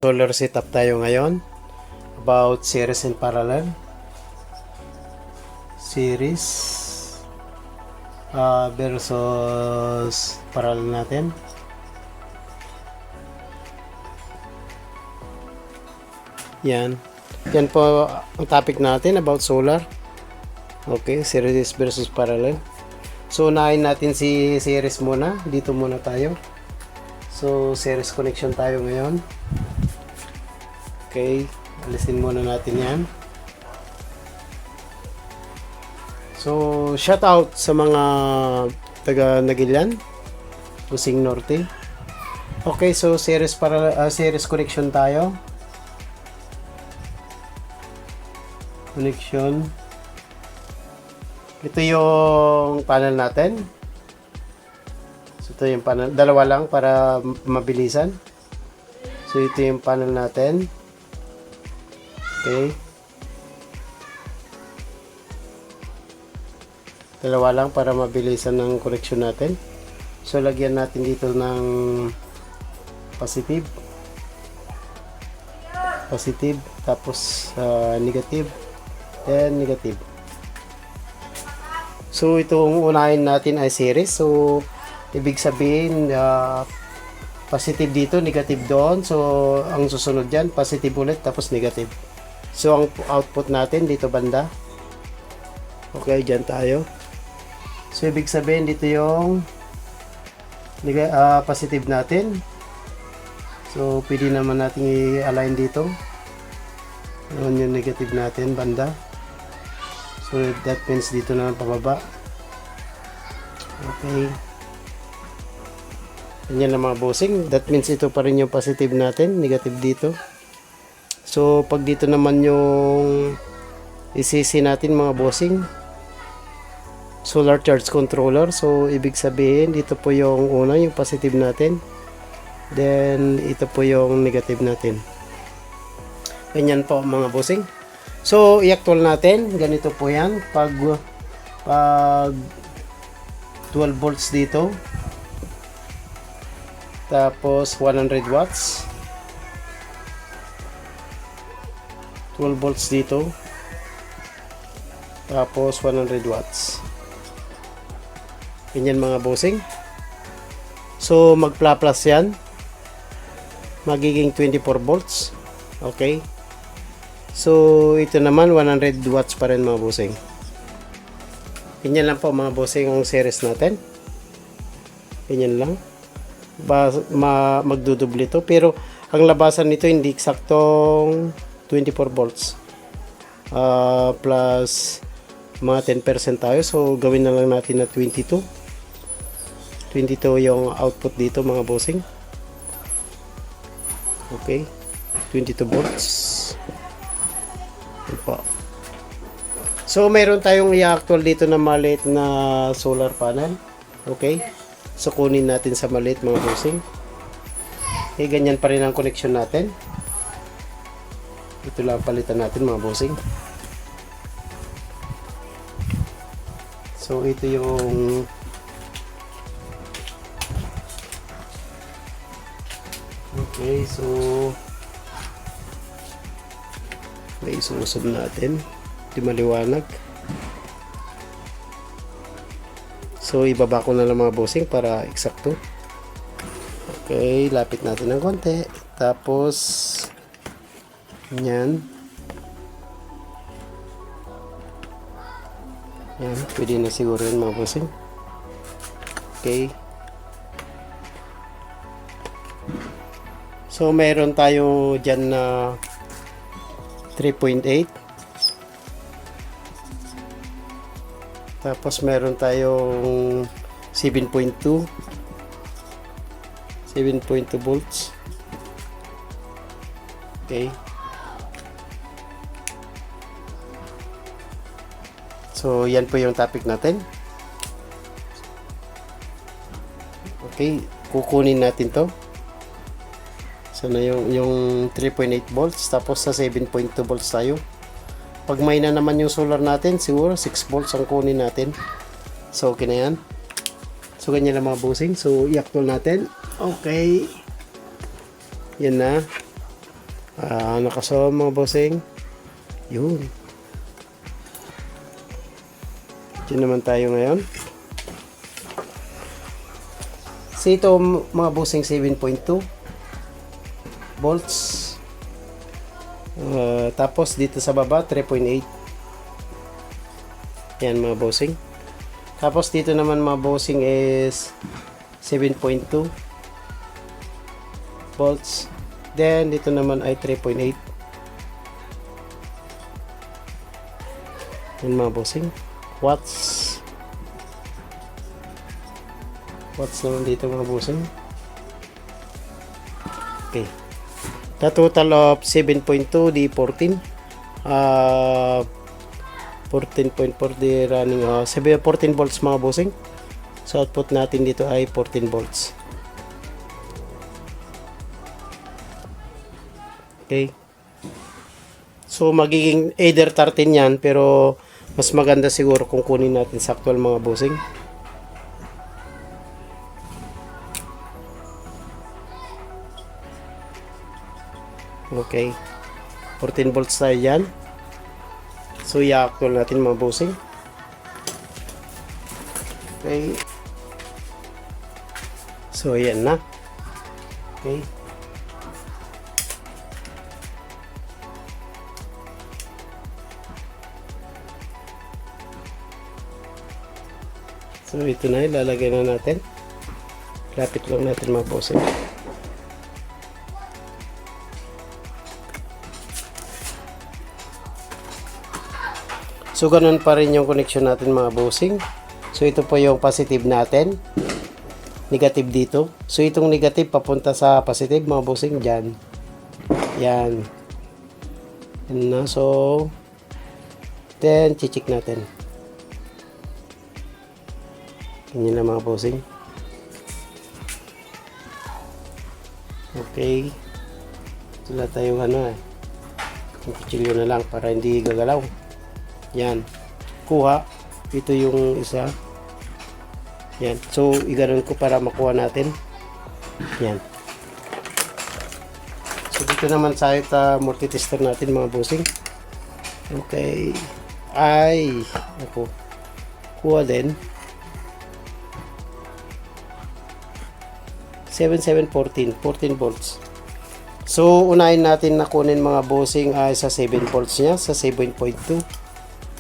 Solar setup tayo ngayon about series and parallel. Series versus parallel natin. Yan po ang topic natin about solar. Okay, series versus parallel. So unahin natin si series muna. Dito muna tayo. So series connection tayo ngayon. Okay, alisin muna natin yan. So, shout out sa mga taga Nagilian, Busing Norte. Okay, so series connection tayo. Connection. Ito yung panel natin. So, ito yung panel. Dalawa lang para mabilisan. So, ito yung panel natin. Okay. Dalawa lang para mabilisan ng connection natin. So, lagyan natin dito ng positive. Positive. Tapos, negative. Then, negative. So, itong unahin natin ay series. So, ibig sabihin, positive dito, negative doon. So, ang susunod dyan, positive ulit, tapos negative. So, ang output natin dito banda. Okay, dyan tayo. So, ibig sabihin dito yung positive natin. So, pwede naman natin i-align dito. Yun yung negative natin, banda. So, that means dito na pababa. Okay. Ganyan na mga bossing. That means ito pa rin yung positive natin, negative dito. So, pag dito naman yung isisi natin mga bossing, solar charge controller. So, ibig sabihin, dito po yung una, yung positive natin. Then, ito po yung negative natin. Ganyan po mga bossing. So, i-actual natin. Ganito po yan. Pag 12 volts dito. Tapos, 100 watts. 12 volts dito. Tapos 100 watts. Ganyan mga bossing. So magpla-plus yan. Magiging 24 volts. Okay. So ito naman 100 watts pa rin mga bossing. Ganyan lang po mga bossing ang series natin. Ganyan lang. Magdudubli ito. Pero ang labasan nito hindi eksaktong 24 volts plus mga 10% tayo, so gawin na lang natin na 22 yung output dito mga bossing. Okay, 22 volts. Opo. So mayroon tayong i-actual dito na maliit na solar panel. Okay, so kunin natin sa maliit mga bossing. Okay, ganyan pa rin ang connection natin. Ito lang palitan natin mga bossing. So ito yung okay, so may isusub natin. Di maliwanag. So ibaba ko na lang mga bossing para eksakto. Okay, lapit natin ng konti. Tapos yan. Yan, pwede na siguro yun mga bossing. Okay. So, mayroon tayo dyan na 3.8. Tapos, meron tayong 7.2. 7.2 volts. Okay. So, yan po yung topic natin. Okay, kukunin natin to. So, na yung 3.8 volts, tapos sa 7.2 volts tayo. Pag may na naman yung solar natin, siguro 6 volts ang kunin natin. So, okay na yan. So, ganyan lang mga bossing. So, i-actual natin. Okay. Yan na. Nakasama mga bossing. Yun. Diyan naman tayo ngayon. So ito mga bossing 7.2 volts. Tapos dito sa baba 3.8. Yan mga bossing. Tapos dito naman mga bossing is 7.2 volts. Then dito naman ay 3.8. Yan mga bossing. Watts naman dito mga bossing. Okay. The total of 7.2 di 14. 14.4 di running 14 volts mga bossing. So output natin dito ay 14 volts. Okay. So magiging either 13 yan, pero mas maganda siguro kung kunin natin sa actual mga bossing. Okay. 14 volts tayo dyan. So i-actual natin mga bossing. Okay. So ayan na. Okay. So ito na, ilalagay na natin. Lapit lang natin mga bossing. So ganun pa rin yung connection natin mga bossing. So ito po yung positive natin. Negative dito. So itong negative papunta sa positive mga bossing dyan. Yan. Yan na. So then check natin. Ganyan na mga bossing. Okay. Wala tayong yung kutsilyo na lang para hindi gagalaw. Yan. Kuha. Ito yung isa. Yan. So, iganon ko para makuha natin. Yan. So, dito naman sa multitester natin mga bossing. Okay. Ay. Ako. Kuha din. 7714 14 volts. So unahin natin na kunin mga bossing ay sa 7 volts nya, sa 7.2.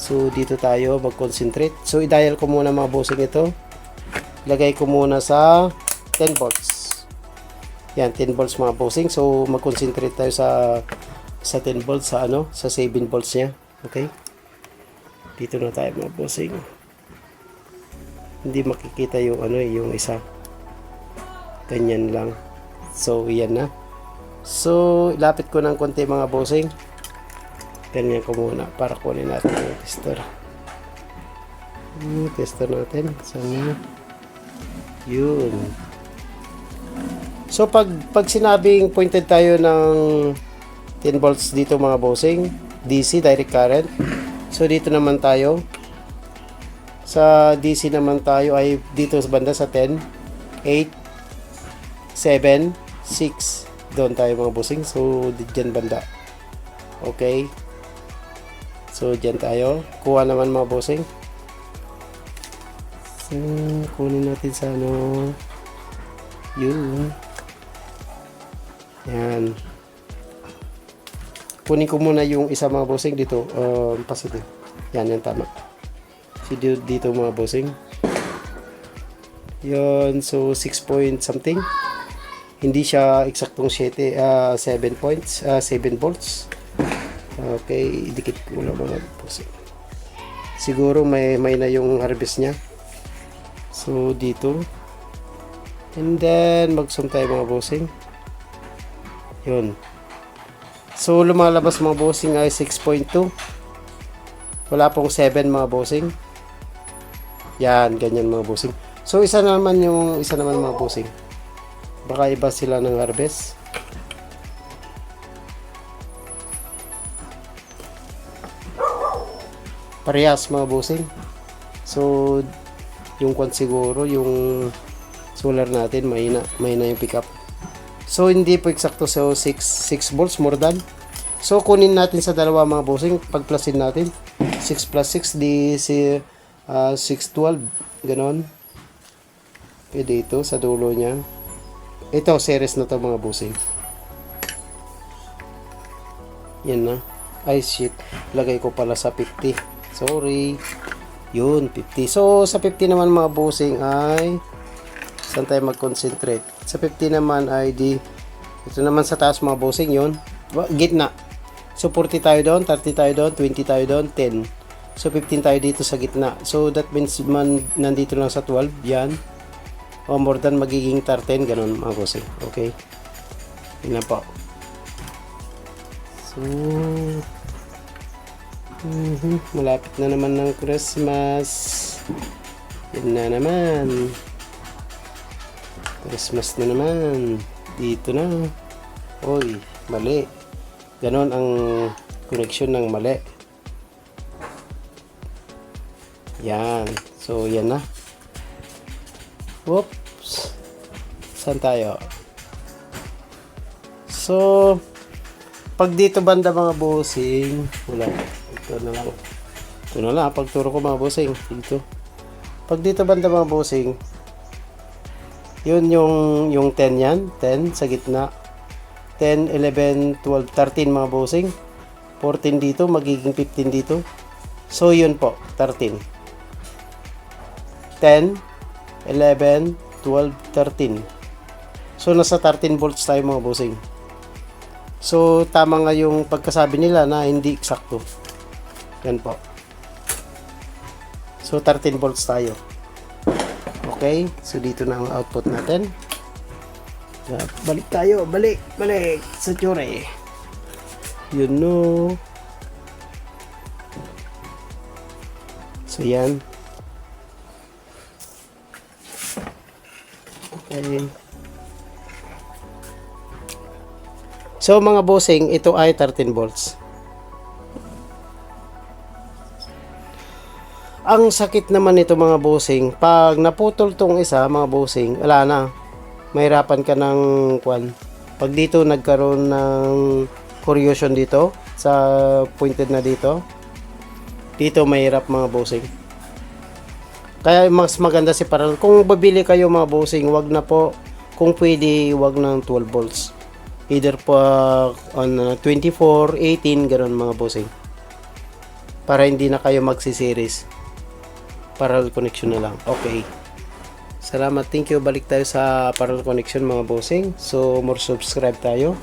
So dito tayo mag-concentrate. So i-dial ko muna mga bossing ito. Lagay ko muna sa 10 volts. Yan, 10 volts mga bossing. So mag-concentrate tayo sa 10 volts sa sa 7 volts nya. Okay? Dito na tayo mga bossing. Hindi makikita yung yung isa. Ganyan lang. So, yan na. So, ilapit ko ng konti mga bossing. Ganyan ko muna para kunin natin yung tester. Tester natin. Sana. Yun. So, pag sinabing pointed tayo ng 10 volts dito mga bossing, DC, direct current. So, dito naman tayo. Sa DC naman tayo ay dito sa banda sa 10, 8, 7, 6. Doon tayo mga bossing. So, dyan banda. Okay. So, dyan tayo. Kuha naman mga bossing. So, kunin natin sa yun. Yan. Kunin ko muna yung isa mga bossing dito. Positive. Yan, yan tama. So, dito mga bossing. Yun. So, 6 point something. Hindi siya eksaktong 7 points, 7 volts. Okay, idikit ko lang mga bossing. Siguro may na yung harvest niya. So dito. And then mag-zoom tayo mga bossing. Yun. So lumalabas mga bossing ay 6.2. Wala pong 7 mga bossing. Yan, ganyan mga bossing. So isa naman mga bossing. Baka iba sila ng harvest. Parehas mga bossing. So yung siguro yung solar natin mahina yung pickup. So hindi po eksakto, so 6 volts more than. So kunin natin sa dalawa mga bossing, pagplasin natin 6 plus 6 di si 612, ganon. Pwede ito sa dulo niya. Ito series na to mga bossing. Yan na. Ay shit, lagay ko pala sa 50. Sorry. Yun, 50. So sa 50 naman mga bossing ay saan tayo mag-concentrate? Sa 50 naman ay ito naman sa taas mga bossing, yun. Gitna. So 40 tayo doon, 30 tayo doon, 20 tayo doon, 10. So 15 tayo dito sa gitna. So that means nandito lang sa 12, yan. O more than magiging 13, ganun mga bossing. Okay. Yun na po. So malapit na naman ng Christmas. Yun na naman. Christmas na naman. Dito na. Oy, mali. Ganon ang connection ng mali. Yan. So, yan na. Whoops. Saan tayo? So, pag dito banda mga bossing, wala. Ito na lang. Ito na lang. Pagturo ko mga bossing. Dito. Pag dito banda mga bossing, yun yung 10 yan. 10 sa gitna. 10, 11, 12, 13 mga bossing. 14 dito. Magiging 15 dito. So, yun po. 13. 10, 11, 12, 13. So, nasa 13 volts tayo mga bossing. So, tama nga yung pagkasabi nila na hindi eksakto. Yan po. So, 13 volts tayo. Okay, so dito na ang output natin. Balik tayo, balik sa tsure. Yun no. So yan. Okay. So mga bossing, ito ay 13 volts. Ang sakit naman nito mga bossing, pag naputol tong isa mga bossing, wala na. Mahirapan ka ng kwan. Pag dito nagkaroon ng corrosion dito, sa pointed na dito, dito mahirap mga bossing. Kaya mas maganda si parallel. Kung babili kayo mga bossing, wag na po. Kung pwede, wag ng 12 volts. Either po on 24, 18, ganoon mga bossing. Para hindi na kayo magsiseries. Parallel connection na lang. Okay. Salamat. Thank you. Balik tayo sa parallel connection mga bossing. So, more subscribe tayo.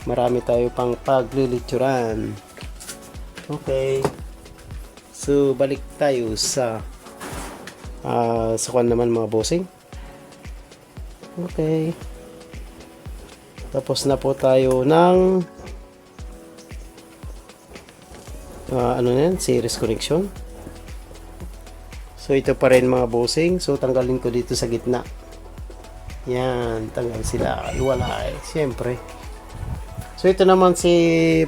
Marami tayo pang paglilituran. Okay. So, balik tayo sa kwan naman mga bossing. Okay. Tapos na po tayo ng ano yan? Series connection. So, ito pa rin mga bossing. So, tanggalin ko dito sa gitna. Yan. Tanggal sila. Iwalay. Siyempre. So, ito naman si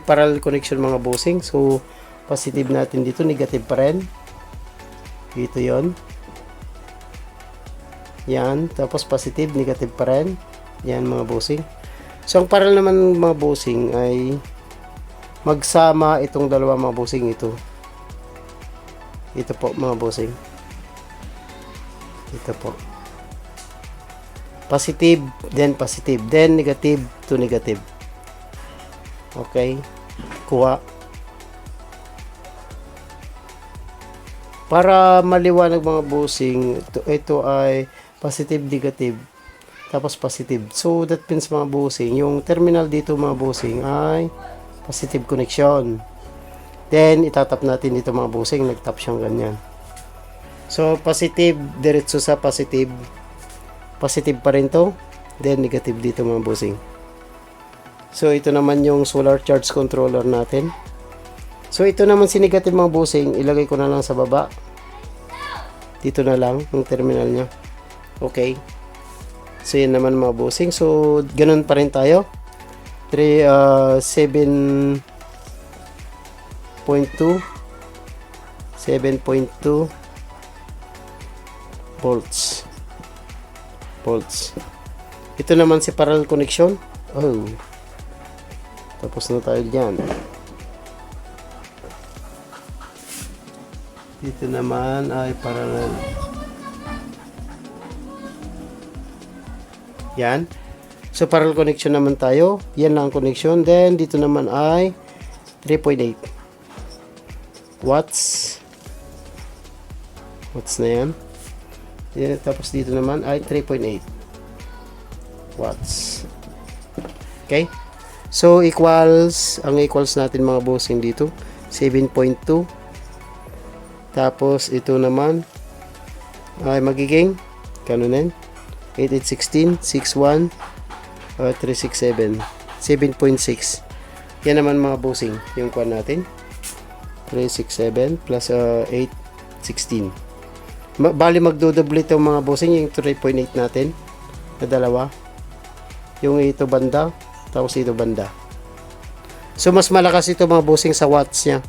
parallel connection mga bossing. So, positive natin dito. Negative pa rin. Dito yon. Yan. Tapos, positive. Negative pa rin. Yan mga bossing. So, ang parallel naman mga bossing ay magsama itong dalawa mga bossing. Ito po mga bossing. Ito po. Positive, then negative to negative. Okay. Kuha. Para maliwanag mga bossing, ito ay positive, negative, tapos positive. So, that means mga bossing, yung terminal dito mga bossing ay positive connection. Then, itatap natin dito mga bossing, nagtap siyang ganyan. So, positive, diretso sa positive. Positive pa rin to. Then, negative dito mga bossing. So, ito naman yung solar charge controller natin. So, ito naman si negative mga bossing. Ilagay ko na lang sa baba. Dito na lang, yung terminal nya. Okay. So, yan naman mga bossing. So, ganun pa rin tayo. 7.2 volts. Ito naman si parallel connection. Oh. Tapos na tayo dyan. Dito naman ay parallel. Yan. So parallel connection naman tayo. Yan lang ang connection. Then dito naman ay 3.8 watts. Watts na yan. Yan. Tapos dito naman ay 3.8 watts. Okay. So equals, ang equals natin mga bossing dito 7.2. Tapos ito naman ay magiging kanunin 8816 61 367 7.6. Yan naman mga bossing yung kuan natin 367 plus 816. Bali magdodoble ito mga bossing yung 3.8 natin na dalawa, yung ito banda tapos ito banda. So mas malakas ito mga bossing sa watts nya.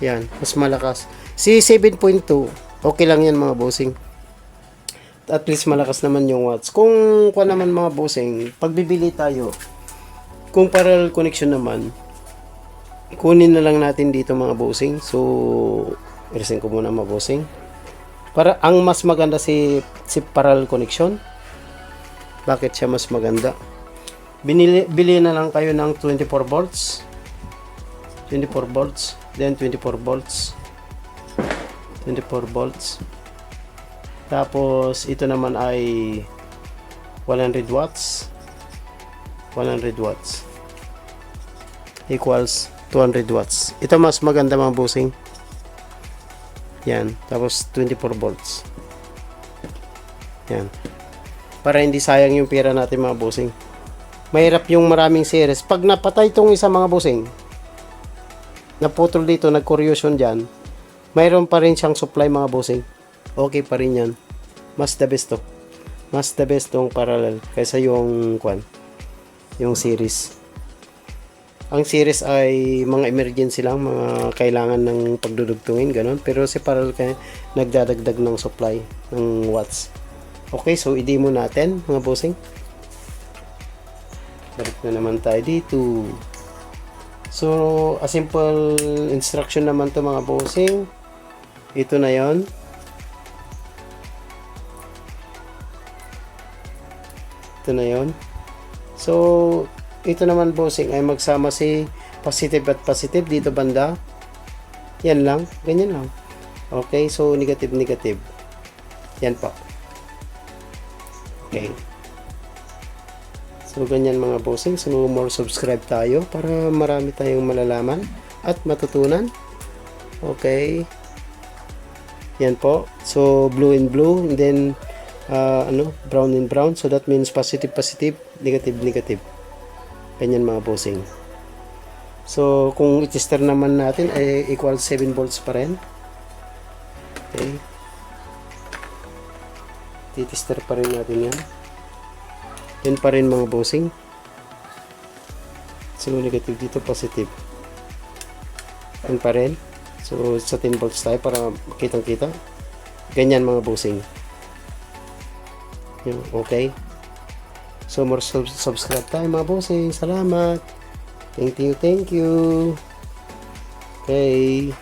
Yan, mas malakas. Si 7.2, okay lang yan mga bossing. At least malakas naman yung watts. Kung kuha naman mga bossing, pag bibili tayo, kung parallel connection naman, kunin na lang natin dito mga bossing. So, irisin ko muna mga bossing. Para ang mas maganda si parallel connection. Bakit siya mas maganda? Bili na lang kayo ng 24 volts. 24 volts. Then 24 volts. 24 volts. Tapos ito naman ay 100 watts. 100 watts equals 200 watts. Ito mas maganda mga bossing. Yan. Tapos 24 volts. Yan. Para hindi sayang yung pera natin mga bossing. Mahirap yung maraming series. Pag napatay itong isa mga bossing, naputol dito, nag-corrosion dyan, mayroon pa rin siyang supply mga bossing. Okay pa rin yan. Mas the best to. Mas the best tong parallel kaysa yung kwan, yung series. Ang series ay mga emergency lang, mga kailangan ng pagdudugtungin, ganun. Pero si parallel kaya nagdadagdag ng supply ng watts. Okay, so i-demo natin mga bossing. Balik na naman tayo dito. So, a simple instruction naman to mga bossing. Ito na yon. Ito na yon. So, ito naman bossing ay magsama si positive at positive dito banda. Yan lang. Ganyan lang. Okay, so negative, negative. Yan pa. Okay. So, ganyan mga bossing. So, more subscribe tayo para marami tayong malalaman at matutunan. Okay. Yan po. So, blue and blue. And then, brown and brown. So, that means positive, positive, negative, negative. Ganyan mga bossing. So, kung i-tester naman natin, ay equal 7 volts pa rin. Okay. I-tester pa rin natin yan. Yan pa rin mga bossing. So, negative dito, positive. Yan pa rin. So, sa 10 volts tayo para kitang-kita. Ganyan mga bossing. Okay. So, more subscribe tayo mga bossing. Salamat. Thank you, thank you. Okay.